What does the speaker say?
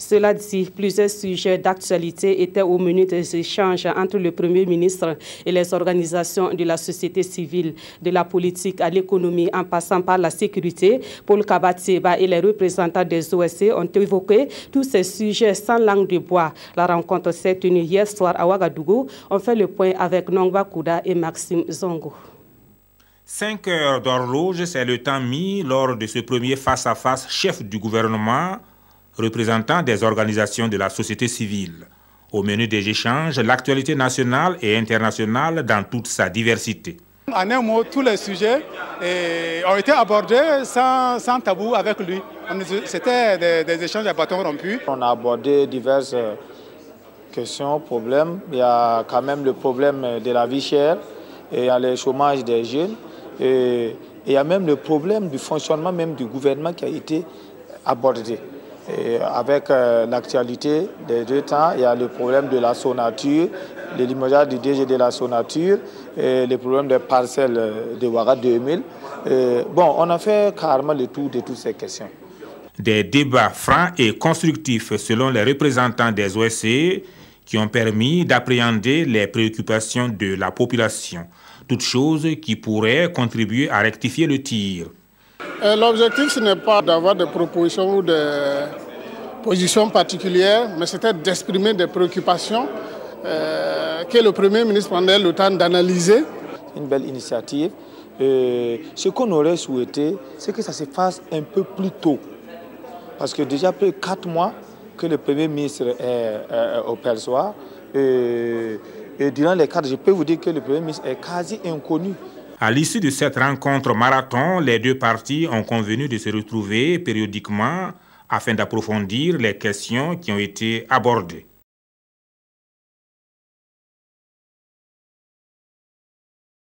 Cela dit, plusieurs sujets d'actualité étaient au menu des échanges entre le Premier ministre et les organisations de la société civile, de la politique à l'économie en passant par la sécurité. Paul Kabatieba et les représentants des OSC ont évoqué tous ces sujets sans langue de bois. La rencontre s'est tenue hier soir à Ouagadougou. On fait le point avec Nongba Kouda et Maxime Zongo. 5 heures d'horloge, c'est le temps mis lors de ce premier face-à-face chef du gouvernement, représentant des organisations de la société civile. Au menu des échanges, l'actualité nationale et internationale dans toute sa diversité. En un mot, tous les sujets ont été abordés sans tabou avec lui. C'était des échanges à bâton rompu. On a abordé diverses questions, problèmes. Il y a quand même le problème de la vie chère, et il y a le chômage des jeunes, et il y a même le problème du fonctionnement même du gouvernement qui a été abordé. Et avec l'actualité des deux temps, il y a le problème de la Sonature, le limogeage du DG de la Sonature, et le problème des parcelles de Ouaga 2000. Bon, on a fait carrément le tour de toutes ces questions. Des débats francs et constructifs selon les représentants des OSC qui ont permis d'appréhender les préoccupations de la population. Toutes choses qui pourraient contribuer à rectifier le tir. L'objectif, ce n'est pas d'avoir des propositions ou des positions particulières, mais c'était d'exprimer des préoccupations que le Premier ministre prenait le temps d'analyser. C'est une belle initiative. Ce qu'on aurait souhaité, c'est que ça se fasse un peu plus tôt. Parce que déjà, après 4 mois que le Premier ministre est au perchoir, et durant les 4, je peux vous dire que le Premier ministre est quasi inconnu. À l'issue de cette rencontre marathon, les deux parties ont convenu de se retrouver périodiquement afin d'approfondir les questions qui ont été abordées.